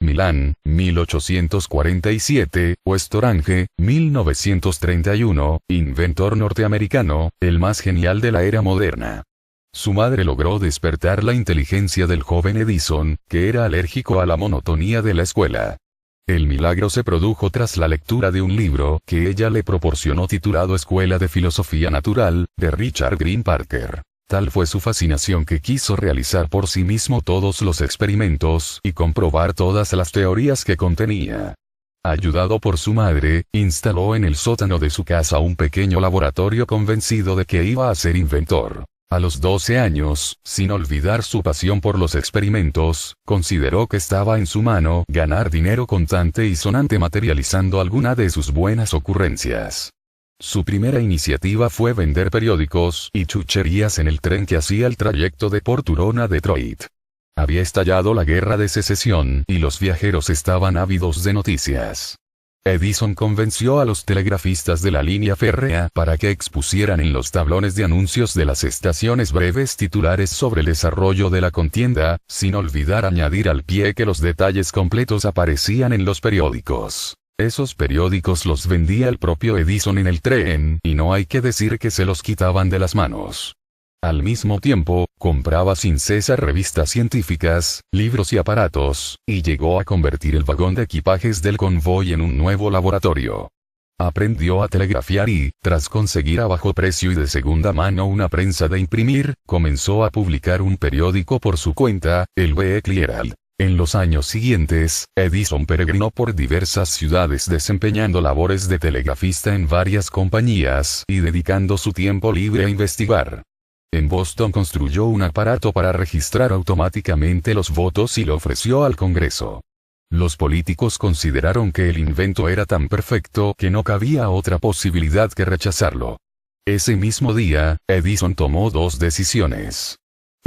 Milán, 1847, West Orange, 1931, inventor norteamericano, el más genial de la era moderna. Su madre logró despertar la inteligencia del joven Edison, que era alérgico a la monotonía de la escuela. El milagro se produjo tras la lectura de un libro que ella le proporcionó titulado Escuela de Filosofía Natural, de Richard Green Parker. Tal fue su fascinación que quiso realizar por sí mismo todos los experimentos y comprobar todas las teorías que contenía. Ayudado por su madre, instaló en el sótano de su casa un pequeño laboratorio convencido de que iba a ser inventor. A los 12 años, sin olvidar su pasión por los experimentos, consideró que estaba en su mano ganar dinero contante y sonante materializando alguna de sus buenas ocurrencias. Su primera iniciativa fue vender periódicos y chucherías en el tren que hacía el trayecto de Port Huron a Detroit. Había estallado la guerra de secesión y los viajeros estaban ávidos de noticias. Edison convenció a los telegrafistas de la línea férrea para que expusieran en los tablones de anuncios de las estaciones breves titulares sobre el desarrollo de la contienda, sin olvidar añadir al pie que los detalles completos aparecían en los periódicos. Esos periódicos los vendía el propio Edison en el tren, y no hay que decir que se los quitaban de las manos. Al mismo tiempo, compraba sin cesar revistas científicas, libros y aparatos, y llegó a convertir el vagón de equipajes del convoy en un nuevo laboratorio. Aprendió a telegrafiar y, tras conseguir a bajo precio y de segunda mano una prensa de imprimir, comenzó a publicar un periódico por su cuenta, el Weekly Herald. En los años siguientes, Edison peregrinó por diversas ciudades desempeñando labores de telegrafista en varias compañías y dedicando su tiempo libre a investigar. En Boston construyó un aparato para registrar automáticamente los votos y lo ofreció al Congreso. Los políticos consideraron que el invento era tan perfecto que no cabía otra posibilidad que rechazarlo. Ese mismo día, Edison tomó dos decisiones.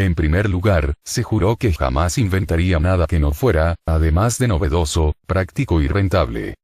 En primer lugar, se juró que jamás inventaría nada que no fuera, además de novedoso, práctico y rentable.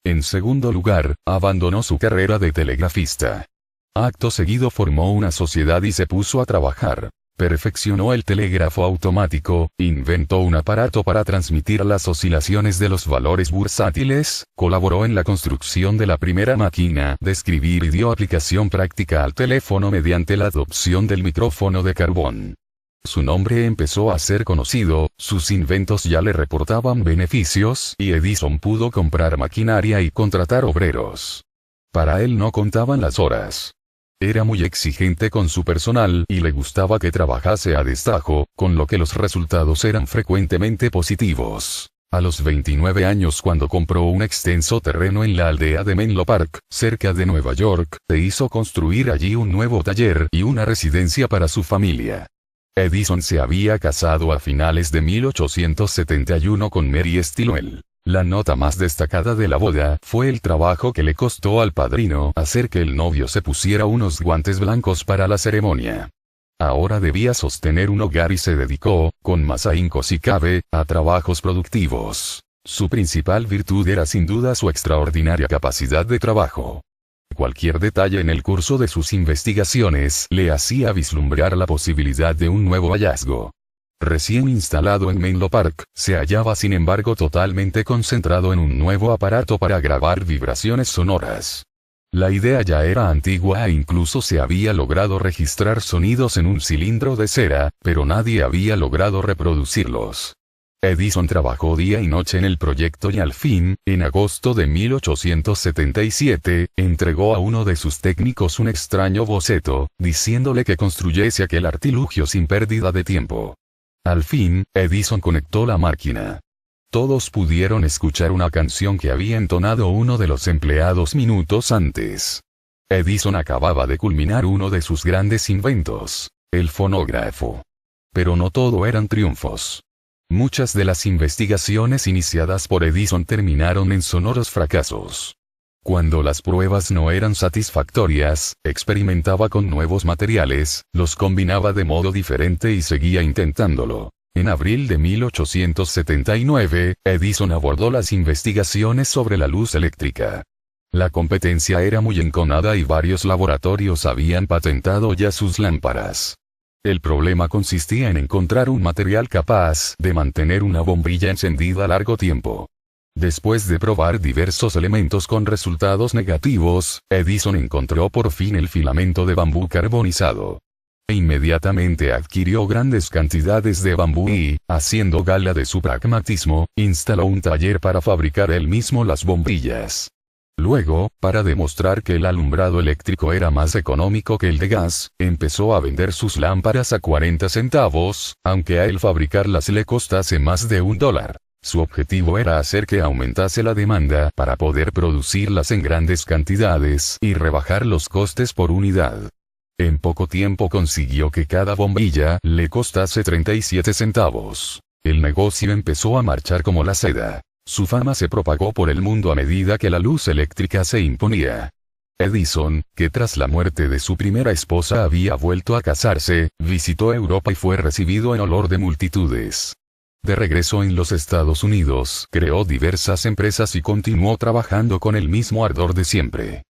En segundo lugar, abandonó su carrera de telegrafista. Acto seguido formó una sociedad y se puso a trabajar. Perfeccionó el telégrafo automático, inventó un aparato para transmitir las oscilaciones de los valores bursátiles, colaboró en la construcción de la primera máquina de escribir y dio aplicación práctica al teléfono mediante la adopción del micrófono de carbón. Su nombre empezó a ser conocido, sus inventos ya le reportaban beneficios y Edison pudo comprar maquinaria y contratar obreros. Para él no contaban las horas. Era muy exigente con su personal y le gustaba que trabajase a destajo, con lo que los resultados eran frecuentemente positivos. A los 29 años, cuando compró un extenso terreno en la aldea de Menlo Park, cerca de Nueva York, se hizo construir allí un nuevo taller y una residencia para su familia. Edison se había casado a finales de 1871 con Mary Stilwell. La nota más destacada de la boda fue el trabajo que le costó al padrino hacer que el novio se pusiera unos guantes blancos para la ceremonia. Ahora debía sostener un hogar y se dedicó, con más ahínco si cabe, a trabajos productivos. Su principal virtud era sin duda su extraordinaria capacidad de trabajo. Cualquier detalle en el curso de sus investigaciones le hacía vislumbrar la posibilidad de un nuevo hallazgo. Recién instalado en Menlo Park, se hallaba sin embargo totalmente concentrado en un nuevo aparato para grabar vibraciones sonoras. La idea ya era antigua e incluso se había logrado registrar sonidos en un cilindro de cera, pero nadie había logrado reproducirlos. Edison trabajó día y noche en el proyecto y al fin, en agosto de 1877, entregó a uno de sus técnicos un extraño boceto, diciéndole que construyese aquel artilugio sin pérdida de tiempo. Al fin, Edison conectó la máquina. Todos pudieron escuchar una canción que había entonado uno de los empleados minutos antes. Edison acababa de culminar uno de sus grandes inventos, el fonógrafo. Pero no todo eran triunfos. Muchas de las investigaciones iniciadas por Edison terminaron en sonoros fracasos. Cuando las pruebas no eran satisfactorias, experimentaba con nuevos materiales, los combinaba de modo diferente y seguía intentándolo. En abril de 1879, Edison abordó las investigaciones sobre la luz eléctrica. La competencia era muy enconada y varios laboratorios habían patentado ya sus lámparas. El problema consistía en encontrar un material capaz de mantener una bombilla encendida a largo tiempo. Después de probar diversos elementos con resultados negativos, Edison encontró por fin el filamento de bambú carbonizado. Inmediatamente adquirió grandes cantidades de bambú y, haciendo gala de su pragmatismo, instaló un taller para fabricar él mismo las bombillas. Luego, para demostrar que el alumbrado eléctrico era más económico que el de gas, empezó a vender sus lámparas a 40 centavos, aunque a él fabricarlas le costase más de $1. Su objetivo era hacer que aumentase la demanda para poder producirlas en grandes cantidades y rebajar los costes por unidad. En poco tiempo consiguió que cada bombilla le costase 37 centavos. El negocio empezó a marchar como la seda. Su fama se propagó por el mundo a medida que la luz eléctrica se imponía. Edison, que tras la muerte de su primera esposa había vuelto a casarse, visitó Europa y fue recibido en olor de multitudes. De regreso en los Estados Unidos, creó diversas empresas y continuó trabajando con el mismo ardor de siempre.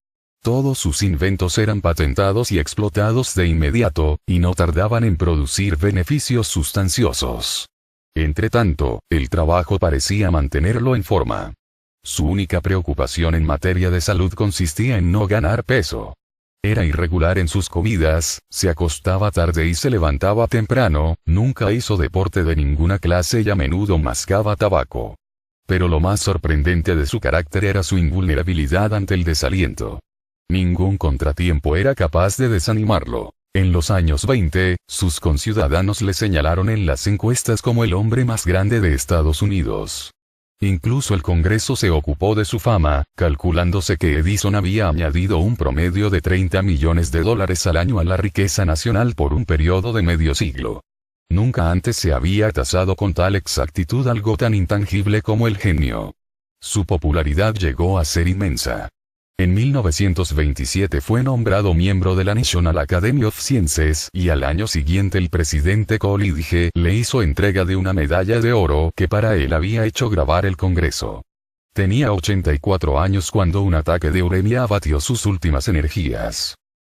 Todos sus inventos eran patentados y explotados de inmediato, y no tardaban en producir beneficios sustanciosos. Entretanto, el trabajo parecía mantenerlo en forma. Su única preocupación en materia de salud consistía en no ganar peso. Era irregular en sus comidas, se acostaba tarde y se levantaba temprano, nunca hizo deporte de ninguna clase y a menudo mascaba tabaco. Pero lo más sorprendente de su carácter era su invulnerabilidad ante el desaliento. Ningún contratiempo era capaz de desanimarlo. En los años 20, sus conciudadanos le señalaron en las encuestas como el hombre más grande de Estados Unidos. Incluso el Congreso se ocupó de su fama, calculándose que Edison había añadido un promedio de $30 millones al año a la riqueza nacional por un periodo de medio siglo. Nunca antes se había tasado con tal exactitud algo tan intangible como el genio. Su popularidad llegó a ser inmensa. En 1927 fue nombrado miembro de la National Academy of Sciences y al año siguiente el presidente Coolidge le hizo entrega de una medalla de oro que para él había hecho grabar el Congreso. Tenía 84 años cuando un ataque de uremia abatió sus últimas energías.